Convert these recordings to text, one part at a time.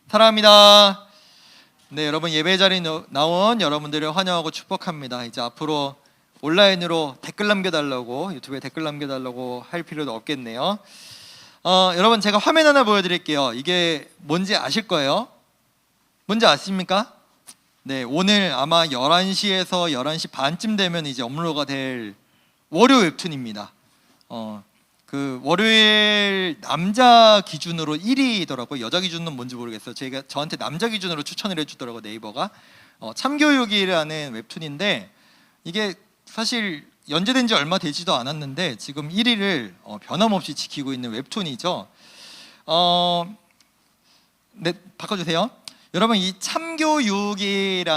사랑합니다. 네, 여러분 예배 자리에 나온 여러분들을 환영하고 축복합니다. 이제 앞으로 온라인으로 댓글 남겨달라고, 유튜브에 댓글 남겨달라고 할 필요도 없겠네요. 여러분 제가 화면 하나 보여드릴게요. 이게 뭔지 아실 거예요. 뭔지 아십니까? 네, 오늘 아마 11시에서 11시 반쯤 되면 이제 업로드가 될 월요 웹툰입니다. 그 월요일 남자 기준으로 1위더라고요. 여자 기준은 뭔지 모르겠어요. 저한테 남자 기준으로 추천을 해주더라고요, 네이버가. 참교육이라는 웹툰인데 이게 사실 연재된 지 얼마 되지도 않았는데 지금 1위를 변함없이 지키고 있는 웹툰이죠. 네, 바꿔주세요. 여러분 이 참교육이라는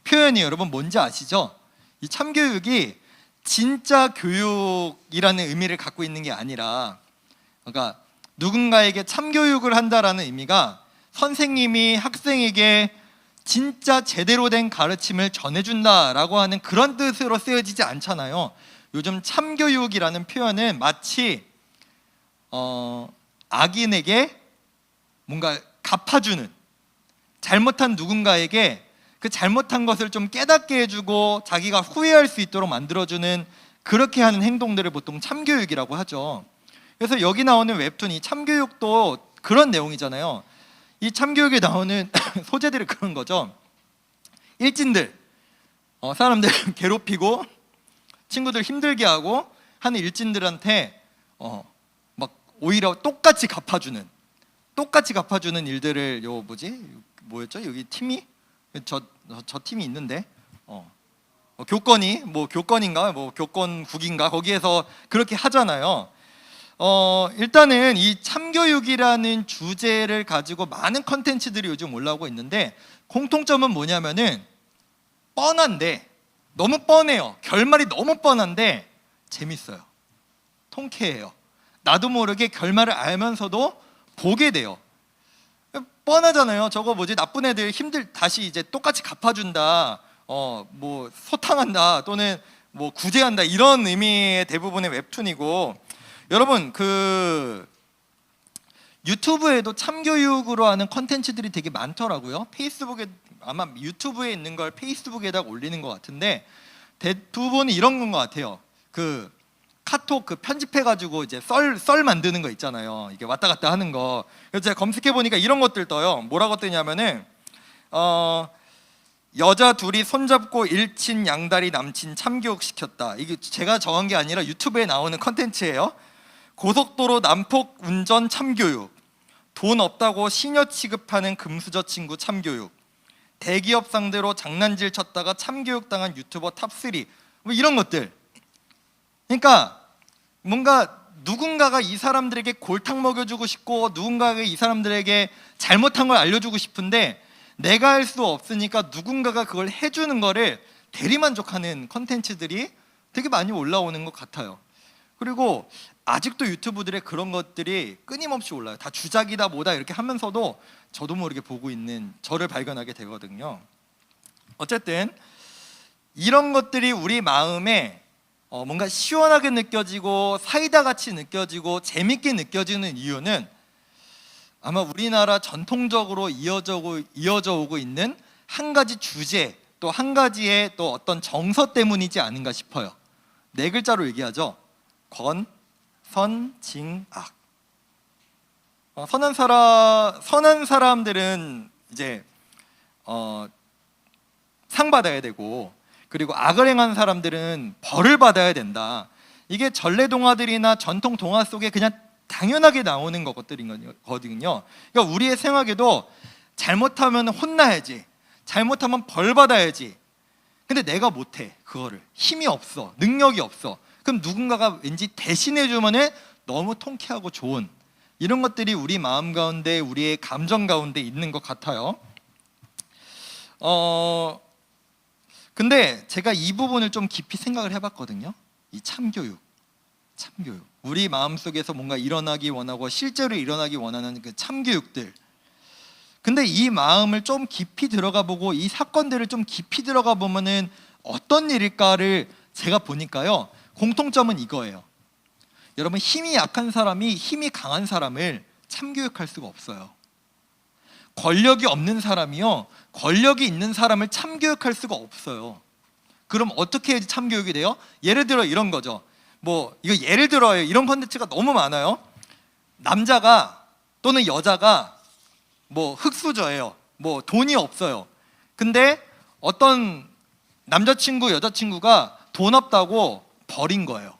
표현이 여러분 뭔지 아시죠? 이 참교육이 진짜 교육이라는 의미를 갖고 있는 게 아니라, 그러니까 누군가에게 참교육을 한다라는 의미가 선생님이 학생에게 진짜 제대로 된 가르침을 전해준다라고 하는 그런 뜻으로 쓰여지지 않잖아요. 요즘 참교육이라는 표현은 마치 악인에게 뭔가 갚아주는, 잘못한 누군가에게 그 잘못한 것을 좀 깨닫게 해주고 자기가 후회할 수 있도록 만들어주는, 그렇게 하는 행동들을 보통 참교육이라고 하죠. 그래서 여기 나오는 웹툰이 참교육도 그런 내용이잖아요. 이 참교육에 나오는 소재들이 그런 거죠. 일진들, 사람들 괴롭히고 친구들 힘들게 하고 하는 일진들한테 막 오히려 똑같이 갚아주는 일들을, 뭐였죠? 여기 팀이 저 팀이 있는데 교권인가 교권국인가 거기에서 그렇게 하잖아요. 일단은 이 참교육이라는 주제를 가지고 많은 컨텐츠들이 요즘 올라오고 있는데 공통점은 뭐냐면은 뻔한데, 너무 뻔해요. 결말이 너무 뻔한데 재밌어요. 통쾌해요. 나도 모르게 결말을 알면서도 보게 돼요. 뻔하잖아요. 저거 나쁜 애들 다시 이제 똑같이 갚아준다, 뭐 소탕한다, 또는 뭐 구제한다, 이런 의미의 대부분의 웹툰이고, 여러분 그 유튜브에도 참교육으로 하는 컨텐츠들이 되게 많더라고요. 페이스북에, 아마 유튜브에 있는 걸 페이스북에다가 올리는 것 같은데 대부분이 이런 건 것 같아요. 그 카톡 편집해가지고 이제 썰 만드는 거 있잖아요. 이게 왔다 갔다 하는 거. 그래서 제가 검색해 보니까 이런 것들 떠요. 뭐라고 뜨냐면은 여자 둘이 손잡고 일친 양다리 남친 참교육 시켰다. 이게 제가 정한 게 아니라 유튜브에 나오는 컨텐츠예요. 고속도로 난폭 운전 참교육, 돈 없다고 시녀 취급하는 금수저 친구 참교육, 대기업 상대로 장난질 쳤다가 참교육 당한 유튜버 탑3, 뭐 이런 것들. 그러니까 뭔가 누군가가 이 사람들에게 골탕 먹여주고 싶고 누군가가 이 사람들에게 잘못한 걸 알려주고 싶은데 내가 할 수 없으니까 누군가가 그걸 해주는 거를 대리만족하는 컨텐츠들이 되게 많이 올라오는 것 같아요. 그리고 아직도 유튜브들의 그런 것들이 끊임없이 올라요. 다 주작이다 뭐다 이렇게 하면서도 저도 모르게 보고 있는 저를 발견하게 되거든요. 어쨌든 이런 것들이 우리 마음에 뭔가 시원하게 느껴지고 사이다 같이 느껴지고 재밌게 느껴지는 이유는 아마 우리나라 전통적으로 이어져 오고 있는 한 가지 주제, 또 한 가지의 또 어떤 정서 때문이지 않은가 싶어요. 네 글자로 얘기하죠. 권, 선, 징, 악. 선한 사람들은 이제 상 받아야 되고, 그리고 악을 행한 사람들은 벌을 받아야 된다. 이게 전래동화들이나 전통 동화 속에 그냥 당연하게 나오는 것들이거든요. 그러니까 우리의 생각에도 잘못하면 혼나야지, 잘못하면 벌 받아야지. 근데 내가 못해, 그거를. 힘이 없어, 능력이 없어. 그럼 누군가가 왠지 대신해 주면은 너무 통쾌하고 좋은, 이런 것들이 우리 마음 가운데, 우리의 감정 가운데 있는 것 같아요. 근데 제가 이 부분을 좀 깊이 생각을 해봤거든요. 이 참교육. 우리 마음속에서 뭔가 일어나기 원하고 실제로 일어나기 원하는 그 참교육들. 근데 이 마음을 좀 깊이 들어가 보고 이 사건들을 좀 깊이 들어가 보면은 어떤 일일까를 제가 보니까요, 공통점은 이거예요. 여러분, 힘이 약한 사람이 힘이 강한 사람을 참교육할 수가 없어요. 권력이 없는 사람이요, 권력이 있는 사람을 참교육할 수가 없어요. 그럼 어떻게 해야지 참교육이 돼요? 예를 들어 이런 거죠. 뭐 이거 예를 들어요. 이런 컨텐츠가 너무 많아요. 남자가 또는 여자가 뭐 흙수저예요. 뭐 돈이 없어요. 근데 어떤 남자친구 여자친구가 돈 없다고 버린 거예요.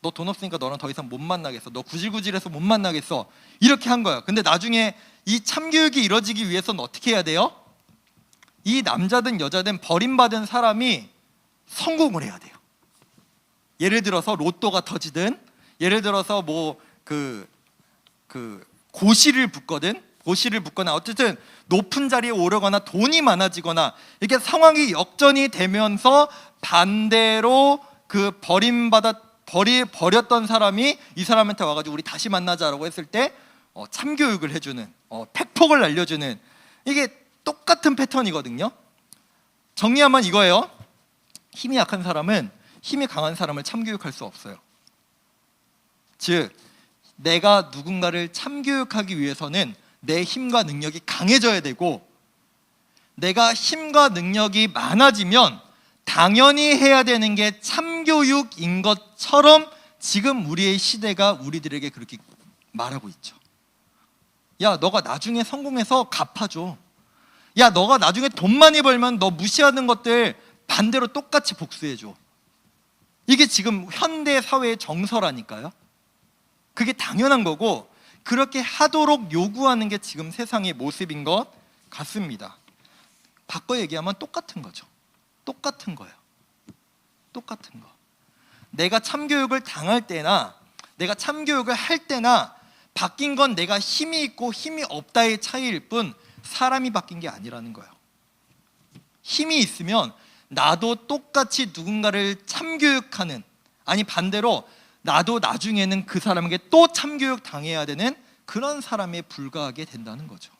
너 돈 없으니까 너랑 더 이상 못 만나겠어. 너 구질구질해서 못 만나겠어. 이렇게 한 거예요. 근데 나중에 이 참교육이 이루어지기 위해서는 어떻게 해야 돼요? 이 남자든 여자든 버림받은 사람이 성공을 해야 돼요. 예를 들어서 로또가 터지든, 예를 들어서 뭐 고시를 붙거나 어쨌든 높은 자리에 오르거나 돈이 많아지거나 이렇게 상황이 역전이 되면서 반대로 그 버렸던 사람이 이 사람한테 와가지고 우리 다시 만나자라고 했을 때 참교육을 해주는, 팩폭을 날려주는, 이게 똑같은 패턴이거든요. 정리하면 이거예요. 힘이 약한 사람은 힘이 강한 사람을 참교육할 수 없어요. 즉 내가 누군가를 참교육하기 위해서는 내 힘과 능력이 강해져야 되고, 내가 힘과 능력이 많아지면 당연히 해야 되는 게 참교육인 것처럼 지금 우리의 시대가 우리들에게 그렇게 말하고 있죠. 야, 너가 나중에 성공해서 갚아줘. 야, 너가 나중에 돈 많이 벌면 너 무시하는 것들 반대로 똑같이 복수해줘. 이게 지금 현대 사회의 정서라니까요. 그게 당연한 거고, 그렇게 하도록 요구하는 게 지금 세상의 모습인 것 같습니다. 바꿔 얘기하면 똑같은 거죠. 똑같은 거예요. 똑같은 거. 내가 참교육을 당할 때나 내가 참교육을 할 때나 바뀐 건 내가 힘이 있고 힘이 없다의 차이일 뿐 사람이 바뀐 게 아니라는 거예요. 힘이 있으면 나도 똑같이 누군가를 참교육하는, 아니 반대로 나도 나중에는 그 사람에게 또 참교육 당해야 되는 그런 사람에 불과하게 된다는 거죠.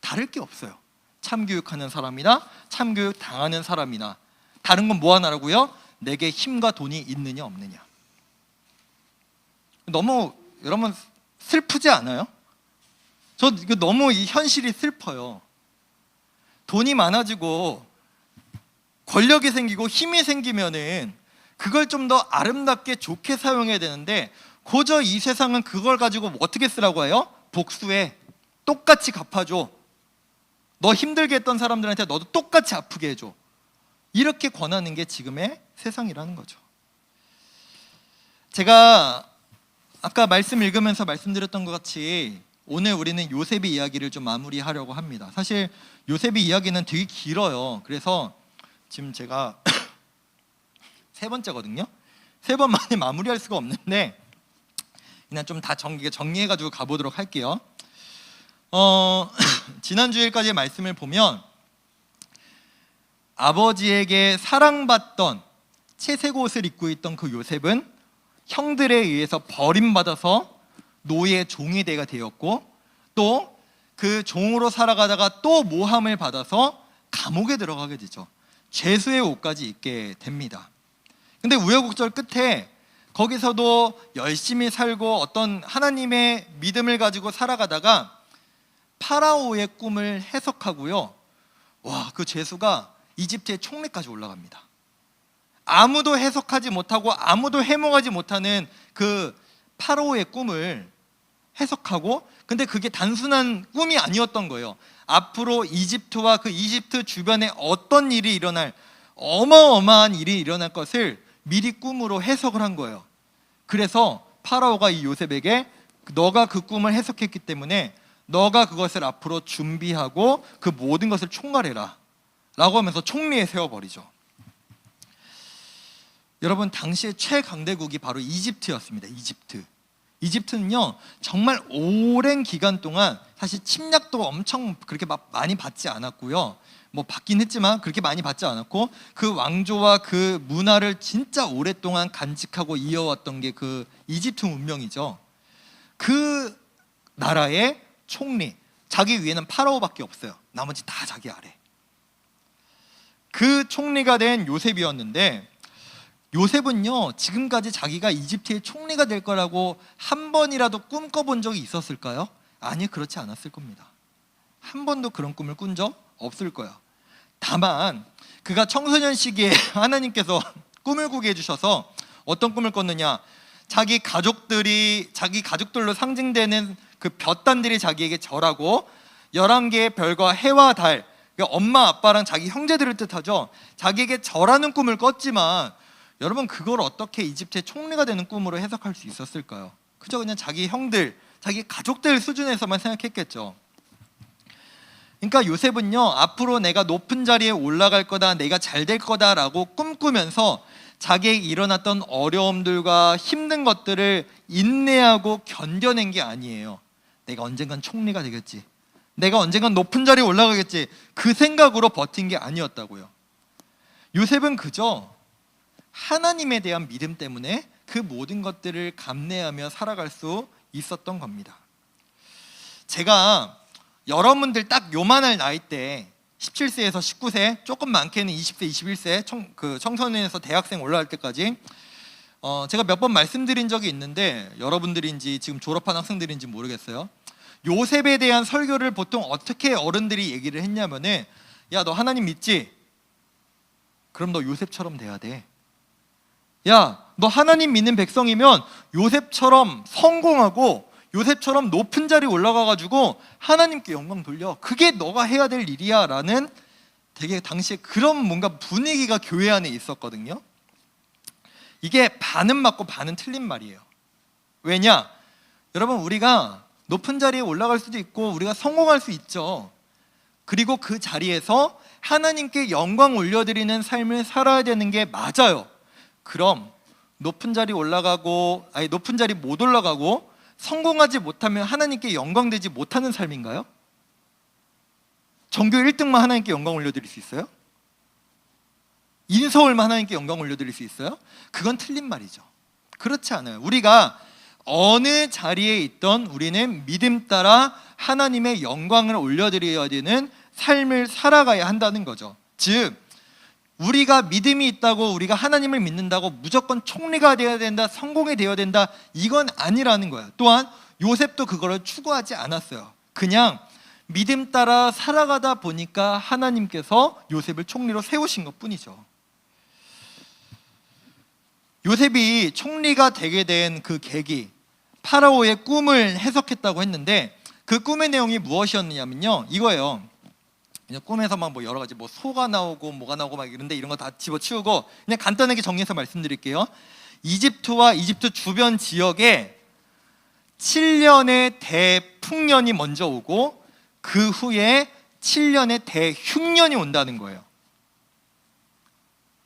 다를 게 없어요. 참교육하는 사람이나 참교육 당하는 사람이나. 다른 건 뭐 하나라고요? 내게 힘과 돈이 있느냐 없느냐. 너무 여러분 슬프지 않아요? 저 이거 너무 이 현실이 슬퍼요. 돈이 많아지고 권력이 생기고 힘이 생기면은 그걸 좀 더 아름답게 좋게 사용해야 되는데, 고저 이 세상은 그걸 가지고 어떻게 쓰라고 해요? 복수해. 똑같이 갚아줘. 너 힘들게 했던 사람들한테 너도 똑같이 아프게 해줘. 이렇게 권하는 게 지금의 세상이라는 거죠. 제가 아까 말씀 읽으면서 말씀드렸던 것 같이 오늘 우리는 요셉의 이야기를 좀 마무리하려고 합니다. 사실 요셉의 이야기는 되게 길어요. 그래서 지금 제가 세 번째거든요. 세 번 만에 마무리할 수가 없는데 그냥 좀 다 정리해가지고 가보도록 할게요. 지난주일까지의 말씀을 보면 아버지에게 사랑받던 채색 옷을 입고 있던 그 요셉은 형들에 의해서 버림받아서 노예 종이 되었고, 또 그 종으로 살아가다가 또 모함을 받아서 감옥에 들어가게 되죠. 죄수의 옷까지 입게 됩니다. 근데 우여곡절 끝에 거기서도 열심히 살고 어떤 하나님의 믿음을 가지고 살아가다가 파라오의 꿈을 해석하고요, 와, 그 죄수가 이집트의 총리까지 올라갑니다. 아무도 해석하지 못하고 아무도 해몽하지 못하는 그 파라오의 꿈을 해석하고, 근데 그게 단순한 꿈이 아니었던 거예요. 앞으로 이집트와 그 이집트 주변에 어떤 일이 일어날, 어마어마한 일이 일어날 것을 미리 꿈으로 해석을 한 거예요. 그래서 파라오가 이 요셉에게 너가 그 꿈을 해석했기 때문에 너가 그것을 앞으로 준비하고 그 모든 것을 총괄해라 라고 하면서 총리에 세워버리죠. 여러분, 당시의 최강대국이 바로 이집트였습니다. 이집트는요 정말 오랜 기간 동안 사실 침략도 엄청 그렇게 많이 받지 않았고요, 뭐 받긴 했지만 그렇게 많이 받지 않았고, 그 왕조와 그 문화를 진짜 오랫동안 간직하고 이어왔던 게 그 이집트 문명이죠. 그 나라의 총리, 자기 위에는 파라오밖에 없어요. 나머지 다 자기 아래. 그 총리가 된 요셉이었는데, 요셉은요 지금까지 자기가 이집트의 총리가 될 거라고 한 번이라도 꿈꿔본 적이 있었을까요? 아니, 그렇지 않았을 겁니다. 한 번도 그런 꿈을 꾼 적 없을 거야. 다만 그가 청소년 시기에 하나님께서 꿈을 꾸게 해주셔서 어떤 꿈을 꿨느냐, 자기 가족들로 상징되는 그 볕단들이 자기에게 절하고 11개의 별과 해와 달, 그러니까 엄마 아빠랑 자기 형제들을 뜻하죠, 자기에게 절하는 꿈을 꿨지만 여러분 그걸 어떻게 이집트의 총리가 되는 꿈으로 해석할 수 있었을까요? 그저 그냥 자기 형들, 자기 가족들 수준에서만 생각했겠죠. 그러니까 요셉은요, 앞으로 내가 높은 자리에 올라갈 거다, 내가 잘 될 거다라고 꿈꾸면서 자기에게 일어났던 어려움들과 힘든 것들을 인내하고 견뎌낸 게 아니에요. 내가 언젠간 총리가 되겠지, 내가 언젠간 높은 자리에 올라가겠지, 그 생각으로 버틴 게 아니었다고요. 요셉은 그저 하나님에 대한 믿음 때문에 그 모든 것들을 감내하며 살아갈 수 있었던 겁니다. 제가 여러분들 딱 요만할 나이 때 17세에서 19세, 조금 많게는 20세, 21세 청소년에서 대학생 올라갈 때까지 제가 몇 번 말씀드린 적이 있는데 여러분들인지 지금 졸업한 학생들인지 모르겠어요. 요셉에 대한 설교를 보통 어떻게 어른들이 얘기를 했냐면은, 야, 너 하나님 믿지? 그럼 너 요셉처럼 돼야 돼. 야, 너 하나님 믿는 백성이면 요셉처럼 성공하고 요셉처럼 높은 자리에 올라가가지고 하나님께 영광 돌려, 그게 너가 해야 될 일이야 라는 되게 당시에 그런 뭔가 분위기가 교회 안에 있었거든요. 이게 반은 맞고 반은 틀린 말이에요. 왜냐? 여러분, 우리가 높은 자리에 올라갈 수도 있고 우리가 성공할 수 있죠. 그리고 그 자리에서 하나님께 영광 올려드리는 삶을 살아야 되는 게 맞아요. 그럼 높은 자리 높은 자리 못 올라가고 성공하지 못하면 하나님께 영광되지 못하는 삶인가요? 전교 1등만 하나님께 영광 올려드릴 수 있어요? 인서울만 하나님께 영광 올려드릴 수 있어요? 그건 틀린 말이죠. 그렇지 않아요. 우리가 어느 자리에 있던 우리는 믿음 따라 하나님의 영광을 올려드려야 되는 삶을 살아가야 한다는 거죠. 즉, 우리가 믿음이 있다고, 우리가 하나님을 믿는다고 무조건 총리가 되어야 된다, 성공이 되어야 된다, 이건 아니라는 거예요. 또한 요셉도 그거를 추구하지 않았어요. 그냥 믿음 따라 살아가다 보니까 하나님께서 요셉을 총리로 세우신 것뿐이죠. 요셉이 총리가 되게 된 그 계기, 파라오의 꿈을 해석했다고 했는데 그 꿈의 내용이 무엇이었느냐면요, 이거예요. 그냥 꿈에서 막 뭐 여러 가지 뭐 소가 나오고 뭐가 나오고 막 이런데 이런 거 다 집어치우고 그냥 간단하게 정리해서 말씀드릴게요. 이집트와 이집트 주변 지역에 7년의 대풍년이 먼저 오고 그 후에 7년의 대흉년이 온다는 거예요.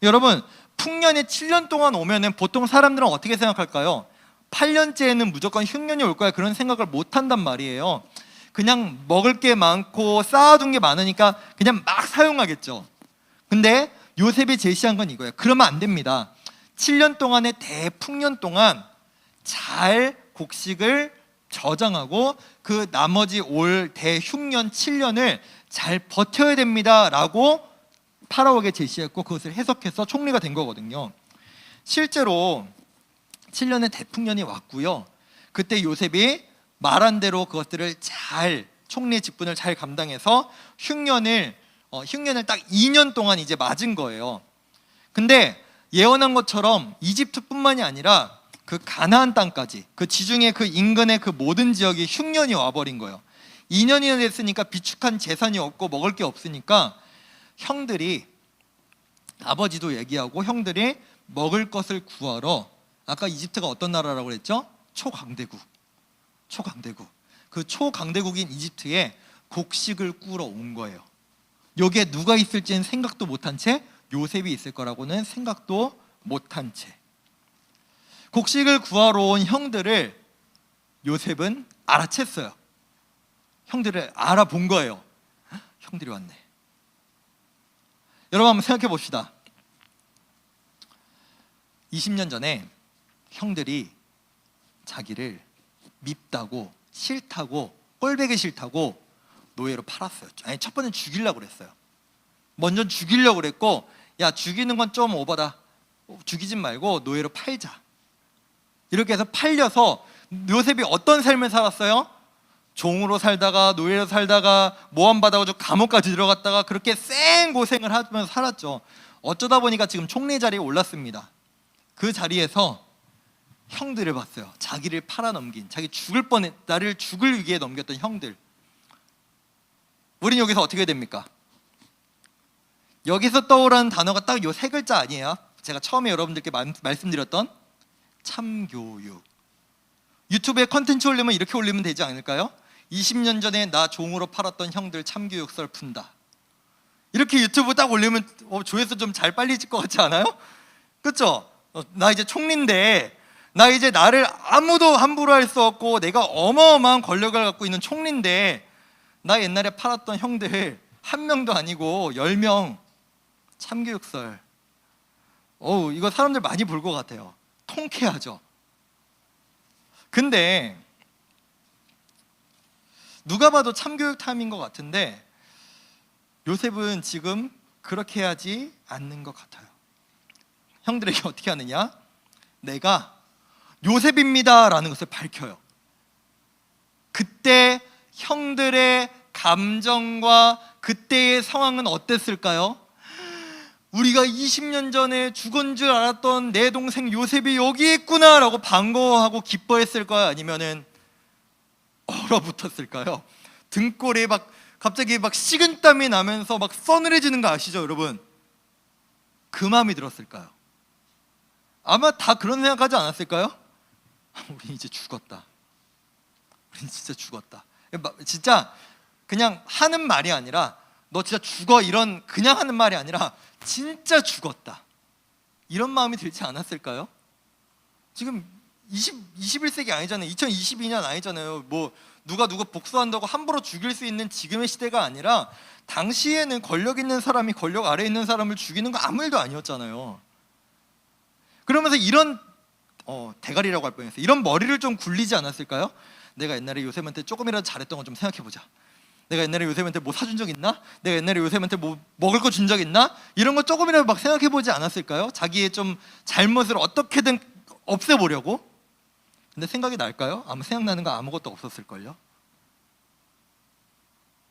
여러분, 풍년이 7년 동안 오면은 보통 사람들은 어떻게 생각할까요? 8년째에는 무조건 흉년이 올 거야, 그런 생각을 못 한단 말이에요. 그냥 먹을 게 많고 쌓아둔 게 많으니까 그냥 막 사용하겠죠. 근데 요셉이 제시한 건 이거예요. 그러면 안 됩니다. 7년 동안의 대풍년 동안 잘 곡식을 저장하고 그 나머지 올 대흉년 7년을 잘 버텨야 됩니다 라고 파라오에게 제시했고 그것을 해석해서 총리가 된 거거든요. 실제로 7년의 대풍년이 왔고요. 그때 요셉이 말한 대로 그것들을 잘, 총리의 직분을 잘 감당해서 흉년을 딱 2년 동안 이제 맞은 거예요. 근데 예언한 것처럼 이집트뿐만이 아니라 그 가나안 땅까지, 그 지중해 그 인근의 그 모든 지역이 흉년이 와버린 거예요. 2년이나 됐으니까 비축한 재산이 없고 먹을 게 없으니까 형들이, 아버지도 얘기하고 형들이 먹을 것을 구하러, 아까 이집트가 어떤 나라라고 그랬죠? 초강대국. 그 초강대국인 이집트에 곡식을 꾸러 온 거예요. 여기에 누가 있을지는 생각도 못한 채 요셉이 있을 거라고는 생각도 못한 채 곡식을 구하러 온 형들을 요셉은 알아챘어요. 형들을 알아본 거예요. 형들이 왔네. 여러분 한번 생각해 봅시다. 20년 전에 형들이 자기를 밉다고, 싫다고, 꼴배기 싫다고 노예로 팔았어요. 아니, 첫 번째는 죽이려고 그랬어요. 먼저 죽이려고 그랬고, 야, 죽이는 건 좀 오버다, 죽이지 말고 노예로 팔자, 이렇게 해서 팔려서 요셉이 어떤 삶을 살았어요? 종으로 살다가 노예로 살다가 모함 받아가지고 감옥까지 들어갔다가 그렇게 쌩 고생을 하면서 살았죠. 어쩌다 보니까 지금 총리 자리에 올랐습니다. 그 자리에서 형들을 봤어요. 자기를 팔아넘긴, 자기 죽을 뻔했, 나를 죽을 위기에 넘겼던 형들. 우린 여기서 어떻게 됩니까? 여기서 떠오르는 단어가 딱 요 세 글자 아니에요? 제가 처음에 여러분들께 말씀드렸던 참교육. 유튜브에 컨텐츠 올리면 이렇게 올리면 되지 않을까요? 20년 전에 나 종으로 팔았던 형들 참교육 썰 푼다. 이렇게 유튜브 딱 올리면 조회수 좀 잘 빨리질 것 같지 않아요? 그렇죠? 나 이제 총리인데, 나 이제 나를 아무도 함부로 할 수 없고 내가 어마어마한 권력을 갖고 있는 총리인데, 나 옛날에 팔았던 형들 한 명도 아니고 10명 참교육설. 이거 사람들 많이 볼 것 같아요. 통쾌하죠. 근데 누가 봐도 참교육 타임인 것 같은데 요셉은 지금 그렇게 하지 않는 것 같아요. 형들에게 어떻게 하느냐? 내가 요셉입니다 라는 것을 밝혀요. 그때 형들의 감정과 그때의 상황은 어땠을까요? 우리가 20년 전에 죽은 줄 알았던 내 동생 요셉이 여기 있구나 라고 반가워하고 기뻐했을까요? 아니면은 얼어붙었을까요? 등골에 갑자기 식은땀이 나면서 서늘해지는 거 아시죠, 여러분? 그 마음이 들었을까요? 아마 다 그런 생각하지 않았을까요? 우리 이제 죽었다. 우린 진짜 죽었다. 진짜 그냥 하는 말이 아니라 너 진짜 죽어, 이런 그냥 하는 말이 아니라 진짜 죽었다, 이런 마음이 들지 않았을까요? 지금 21세기 아니잖아요. 2022년 아니잖아요. 뭐 누가 누구 복수한다고 함부로 죽일 수 있는 지금의 시대가 아니라 당시에는 권력 있는 사람이 권력 아래에 있는 사람을 죽이는 거 아무 일도 아니었잖아요. 그러면서 이런 대가리라고 할 뻔했어요. 이런 머리를 좀 굴리지 않았을까요? 내가 옛날에 요셉한테 조금이라도 잘했던 거 좀 생각해보자. 내가 옛날에 요셉한테 뭐 사준 적 있나? 내가 옛날에 요셉한테 뭐 먹을 거 준 적 있나? 이런 거 조금이라도 생각해보지 않았을까요? 자기의 좀 잘못을 어떻게든 없애보려고. 근데 생각이 날까요? 아무 생각나는 거 아무것도 없었을걸요.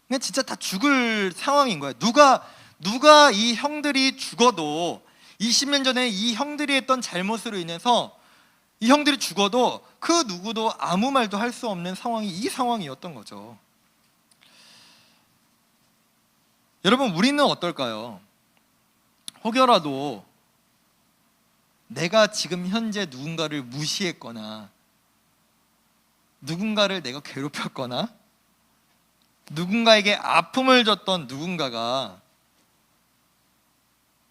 그냥 진짜 다 죽을 상황인 거예요. 누가 이 형들이 죽어도 20년 전에 이 형들이 했던 잘못으로 인해서 이 형들이 죽어도 그 누구도 아무 말도 할 수 없는 상황이 이 상황이었던 거죠. 여러분, 우리는 어떨까요? 혹여라도 내가 지금 현재 누군가를 무시했거나 누군가를 내가 괴롭혔거나 누군가에게 아픔을 줬던 누군가가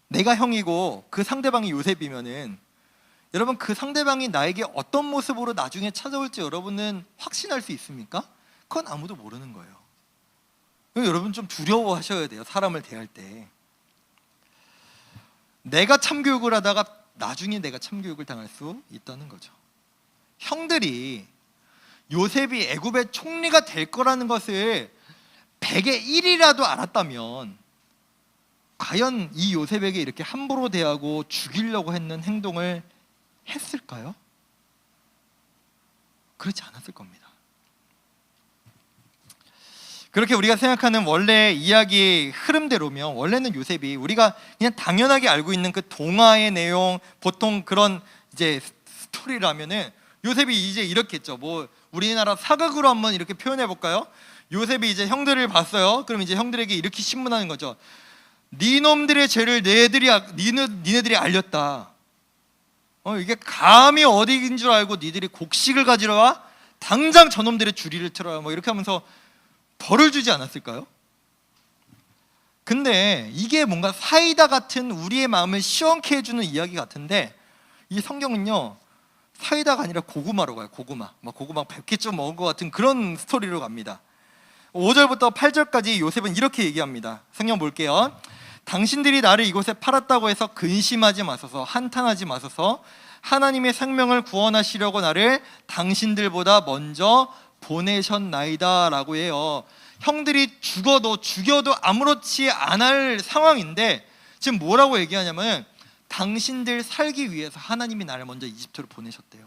내가 형이고 그 상대방이 요셉이면은 여러분, 그 상대방이 나에게 어떤 모습으로 나중에 찾아올지 여러분은 확신할 수 있습니까? 그건 아무도 모르는 거예요. 여러분 좀 두려워하셔야 돼요. 사람을 대할 때 내가 참교육을 하다가 나중에 내가 참교육을 당할 수 있다는 거죠. 형들이 요셉이 애굽의 총리가 될 거라는 것을 100의 1이라도 알았다면 과연 이 요셉에게 이렇게 함부로 대하고 죽이려고 했는 행동을 했을까요? 그렇지 않았을 겁니다. 그렇게 우리가 생각하는 원래 이야기 흐름대로면 원래는 요셉이 우리가 그냥 당연하게 알고 있는 그 동화의 내용, 보통 그런 이제 스토리라면은 요셉이 이제 이렇게 했죠. 뭐 우리나라 사극으로 한번 이렇게 표현해 볼까요? 요셉이 이제 형들을 봤어요. 그럼 이제 형들에게 이렇게 신문하는 거죠. 네 놈들의 죄를 니네들이 알렸다. 이게 감히 어디인 줄 알고 니들이 곡식을 가지러 와? 당장 저놈들의 주리를 틀어라. 뭐 이렇게 하면서 벌을 주지 않았을까요? 근데 이게 뭔가 사이다 같은 우리의 마음을 시원케 해주는 이야기 같은데 이 성경은요, 사이다가 아니라 고구마로 가요. 고구마 100개쯤 먹은 것 같은 그런 스토리로 갑니다. 5절부터 8절까지 요셉은 이렇게 얘기합니다. 성경 볼게요. 당신들이 나를 이곳에 팔았다고 해서 근심하지 마소서, 한탄하지 마소서. 하나님의 생명을 구원하시려고 나를 당신들보다 먼저 보내셨나이다 라고 해요. 형들이 죽여도 아무렇지 않을 상황인데 지금 뭐라고 얘기하냐면 당신들 살기 위해서 하나님이 나를 먼저 이집트로 보내셨대요.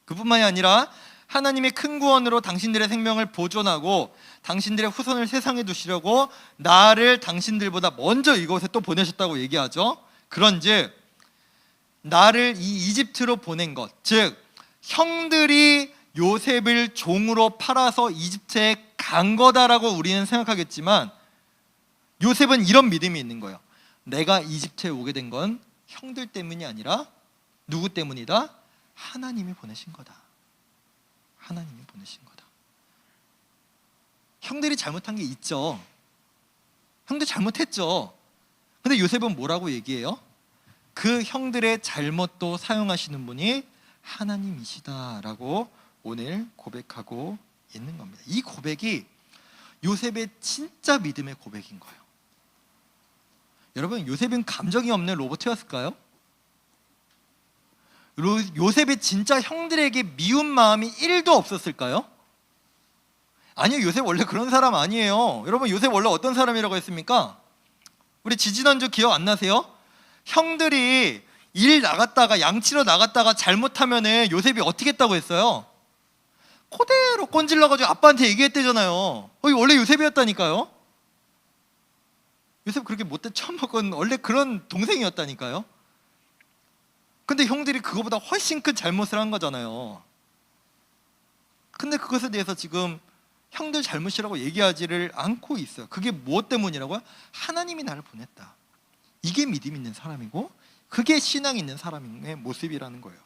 그뿐만이 아니라 하나님의 큰 구원으로 당신들의 생명을 보존하고 당신들의 후손을 세상에 두시려고 나를 당신들보다 먼저 이곳에 또 보내셨다고 얘기하죠. 그런즉 나를 이 이집트로 보낸 것, 즉 형들이 요셉을 종으로 팔아서 이집트에 간 거다라고 우리는 생각하겠지만, 요셉은 이런 믿음이 있는 거예요. 내가 이집트에 오게 된 건 형들 때문이 아니라 누구 때문이다? 하나님이 보내신 거다. 하나님이 보내신 거다. 형들이 잘못한 게 있죠. 형들 잘못했죠. 근데 요셉은 뭐라고 얘기해요? 그 형들의 잘못도 사용하시는 분이 하나님이시다라고 오늘 고백하고 있는 겁니다. 이 고백이 요셉의 진짜 믿음의 고백인 거예요. 여러분, 요셉은 감정이 없는 로봇이었을까요? 요셉의 진짜 형들에게 미운 마음이 1도 없었을까요? 아니요, 요셉 원래 그런 사람 아니에요. 여러분, 요셉 원래 어떤 사람이라고 했습니까? 우리 지지난주 기억 안 나세요? 형들이 일 나갔다가 양치러 나갔다가 잘못하면은 요셉이 어떻게 했다고 했어요? 그대로 꼰질러가지고 아빠한테 얘기했대잖아요. 원래 요셉이었다니까요. 요셉 그렇게 못돼 처먹은 원래 그런 동생이었다니까요. 근데 형들이 그거보다 훨씬 큰 잘못을 한 거잖아요. 근데 그것에 대해서 지금 형들 잘못이라고 얘기하지를 않고 있어요. 그게 무엇 때문이라고요? 하나님이 나를 보냈다. 이게 믿음 있는 사람이고 그게 신앙 있는 사람의 모습이라는 거예요.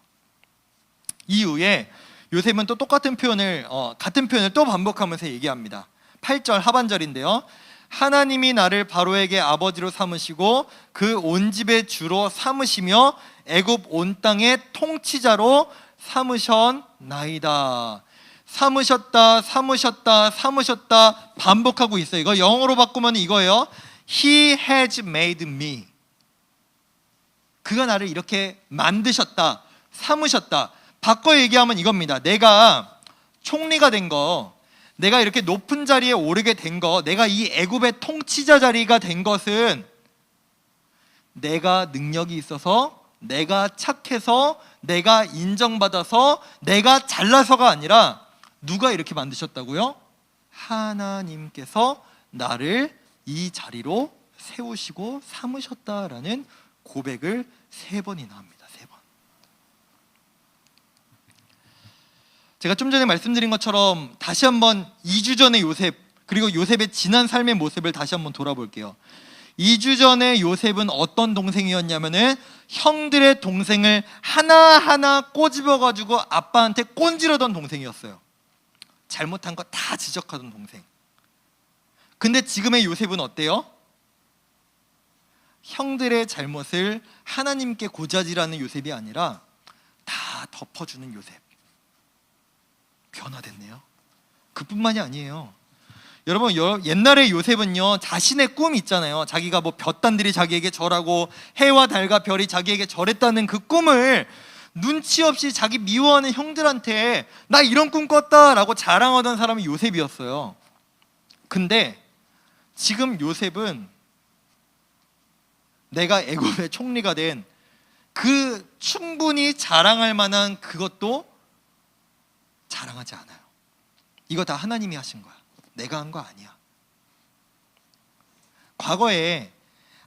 이후에 요셉은 또 똑같은 표현을 같은 표현을 또 반복하면서 얘기합니다. 8절 하반절인데요. 하나님이 나를 바로에게 아버지로 삼으시고 그 온 집의 주로 삼으시며 애굽 온 땅의 통치자로 삼으셨나이다. 삼으셨다, 삼으셨다, 삼으셨다 반복하고 있어요. 이거 영어로 바꾸면 이거예요. He has made me. 그가 나를 이렇게 만드셨다, 삼으셨다. 바꿔 얘기하면 이겁니다. 내가 총리가 된 거, 내가 이렇게 높은 자리에 오르게 된 거, 내가 이 애굽의 통치자 자리가 된 것은 내가 능력이 있어서, 내가 착해서, 내가 인정받아서, 내가 잘나서가 아니라 누가 이렇게 만드셨다고요? 하나님께서 나를 이 자리로 세우시고 삼으셨다라는 고백을 3번이나 합니다. 3번. 제가 좀 전에 말씀드린 것처럼 다시 한번 2주 전의 요셉, 그리고 요셉의 지난 삶의 모습을 다시 한번 돌아볼게요. 2주 전에 요셉은 어떤 동생이었냐면은 형들의 동생을 하나하나 꼬집어가지고 아빠한테 꼰지르던 동생이었어요. 잘못한 거 다 지적하던 동생. 근데 지금의 요셉은 어때요? 형들의 잘못을 하나님께 고자질하는 요셉이 아니라 다 덮어주는 요셉. 변화됐네요. 그뿐만이 아니에요. 여러분, 옛날에 요셉은요, 자신의 꿈이 있잖아요. 자기가 뭐 볕단들이 자기에게 절하고 해와 달과 별이 자기에게 절했다는 그 꿈을 눈치 없이 자기 미워하는 형들한테 나 이런 꿈 꿨다라고 자랑하던 사람이 요셉이었어요. 근데 지금 요셉은 내가 애굽의 총리가 된 그 충분히 자랑할 만한 그것도 자랑하지 않아요. 이거 다 하나님이 하신 거야. 내가 한 거 아니야. 과거에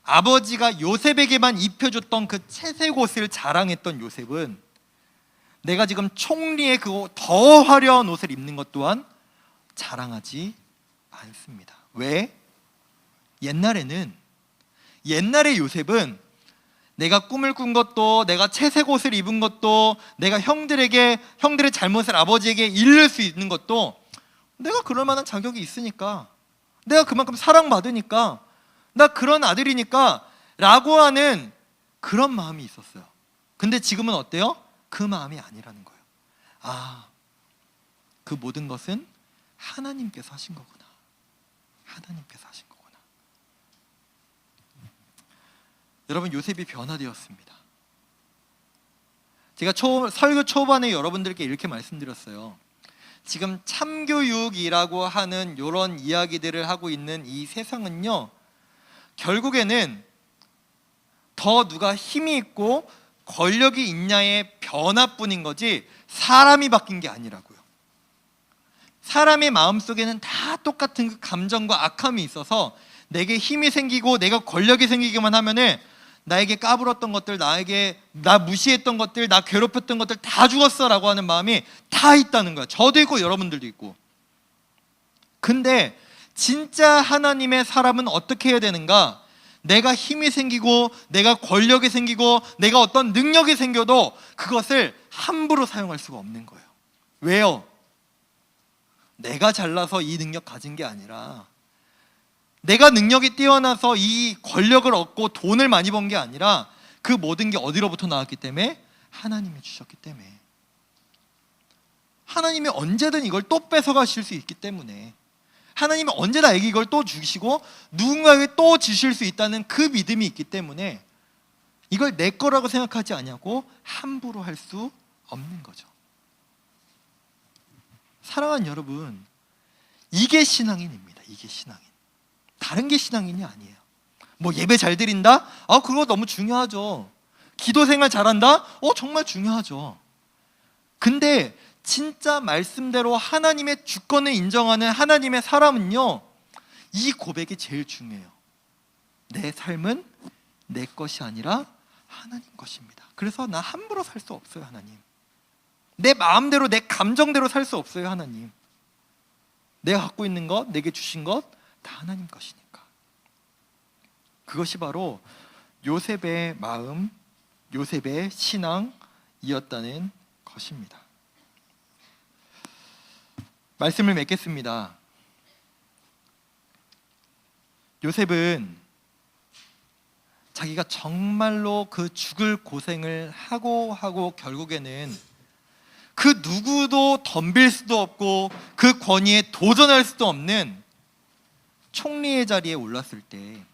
아버지가 요셉에게만 입혀줬던 그 채색 옷을 자랑했던 요셉은 내가 지금 총리의 그 더 화려한 옷을 입는 것 또한 자랑하지 않습니다. 왜? 옛날에 요셉은 내가 꿈을 꾼 것도, 내가 채색 옷을 입은 것도, 내가 형들의 잘못을 아버지에게 일를 수 있는 것도 내가 그럴 만한 자격이 있으니까, 내가 그만큼 사랑받으니까, 나 그런 아들이니까 라고 하는 그런 마음이 있었어요. 근데 지금은 어때요? 그 마음이 아니라는 거예요. 아, 그 모든 것은 하나님께서 하신 거구나. 하나님께서 하신 거구나. 여러분, 요셉이 변화되었습니다. 제가 설교 초반에 여러분들께 이렇게 말씀드렸어요. 지금 참교육이라고 하는 이런 이야기들을 하고 있는 이 세상은요, 결국에는 더 누가 힘이 있고 권력이 있냐의 변화뿐인 거지 사람이 바뀐 게 아니라고요. 사람의 마음속에는 다 똑같은 그 감정과 악함이 있어서 내게 힘이 생기고 내가 권력이 생기기만 하면은 나에게 까불었던 것들, 나 무시했던 것들, 나 괴롭혔던 것들 다 죽었어라고 하는 마음이 다 있다는 거야. 저도 있고 여러분들도 있고. 근데 진짜 하나님의 사람은 어떻게 해야 되는가? 내가 힘이 생기고 내가 권력이 생기고 내가 어떤 능력이 생겨도 그것을 함부로 사용할 수가 없는 거예요. 왜요? 내가 잘나서 이 능력 가진 게 아니라, 내가 능력이 뛰어나서 이 권력을 얻고 돈을 많이 번 게 아니라 그 모든 게 어디로부터 나왔기 때문에? 하나님이 주셨기 때문에. 하나님이 언제든 이걸 또 뺏어가실 수 있기 때문에, 하나님이 언제 나에게 이걸 또 주시고 누군가에게 또 주실 수 있다는 그 믿음이 있기 때문에 이걸 내 거라고 생각하지 않냐고 함부로 할 수 없는 거죠. 사랑하는 여러분, 이게 신앙인입니다. 이게 신앙인. 다른 게 신앙인이 아니에요. 뭐 예배 잘 드린다? 그거 너무 중요하죠. 기도 생활 잘한다? 정말 중요하죠. 근데 진짜 말씀대로 하나님의 주권을 인정하는 하나님의 사람은요, 이 고백이 제일 중요해요. 내 삶은 내 것이 아니라 하나님 것입니다. 그래서 나 함부로 살 수 없어요. 하나님, 내 마음대로 내 감정대로 살 수 없어요. 하나님, 내가 갖고 있는 것, 내게 주신 것 다 하나님 것이니까. 그것이 바로 요셉의 마음, 요셉의 신앙이었다는 것입니다. 말씀을 맺겠습니다. 요셉은 자기가 정말로 그 죽을 고생을 하고 결국에는 그 누구도 덤빌 수도 없고 그 권위에 도전할 수도 없는 총리의 자리에 올랐을 때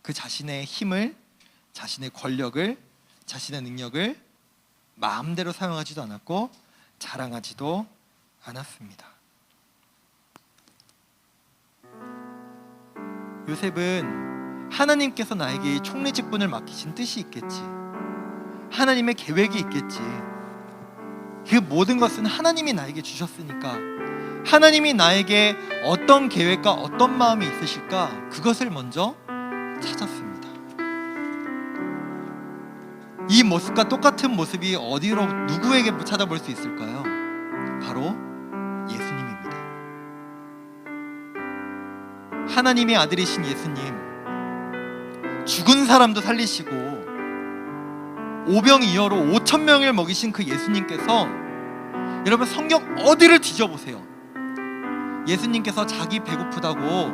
그 자신의 힘을, 자신의 권력을, 자신의 능력을 마음대로 사용하지도 않았고 자랑하지도 않았습니다. 요셉은 하나님께서 나에게 총리 직분을 맡기신 뜻이 있겠지, 하나님의 계획이 있겠지, 그 모든 것은 하나님이 나에게 주셨으니까 하나님이 나에게 어떤 계획과 어떤 마음이 있으실까, 그것을 먼저 찾았습니다. 이 모습과 똑같은 모습이 어디로, 누구에게 찾아볼 수 있을까요? 바로 예수님입니다. 하나님의 아들이신 예수님, 죽은 사람도 살리시고 오병이어로 5,000명을 먹이신 그 예수님께서, 여러분 성경 어디를 뒤져보세요. 예수님께서 자기 배고프다고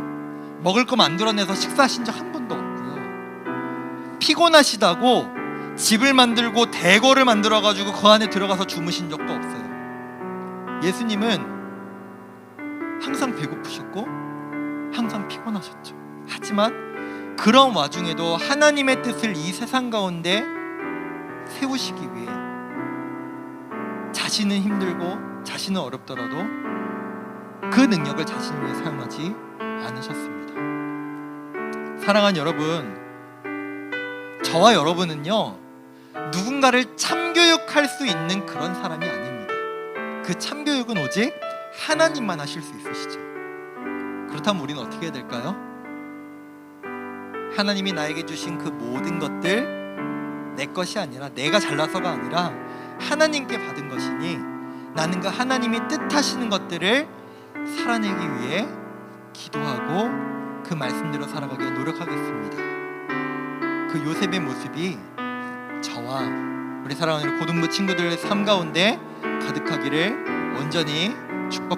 먹을 거 만들어내서 식사하신 적 한 번도 없고요, 피곤하시다고 집을 만들고 대궐을 만들어가지고 그 안에 들어가서 주무신 적도 없어요. 예수님은 항상 배고프셨고 항상 피곤하셨죠. 하지만 그런 와중에도 하나님의 뜻을 이 세상 가운데 세우시기 위해 자신은 힘들고 자신은 어렵더라도 그 능력을 자신을 위해 사용하지 않으셨습니다. 사랑하는 여러분, 저와 여러분은요, 누군가를 참교육할 수 있는 그런 사람이 아닙니다. 그 참교육은 오직 하나님만 하실 수 있으시죠. 그렇다면 우리는 어떻게 해야 될까요? 하나님이 나에게 주신 그 모든 것들 내 것이 아니라, 내가 잘나서가 아니라 하나님께 받은 것이니 나는 그 하나님이 뜻하시는 것들을 살아내기 위해 기도하고 그 말씀대로 살아가기에 노력하겠습니다. 그 요셉의 모습이 저와 우리 사랑하는 고등부 친구들의 삶 가운데 가득하기를 온전히 축복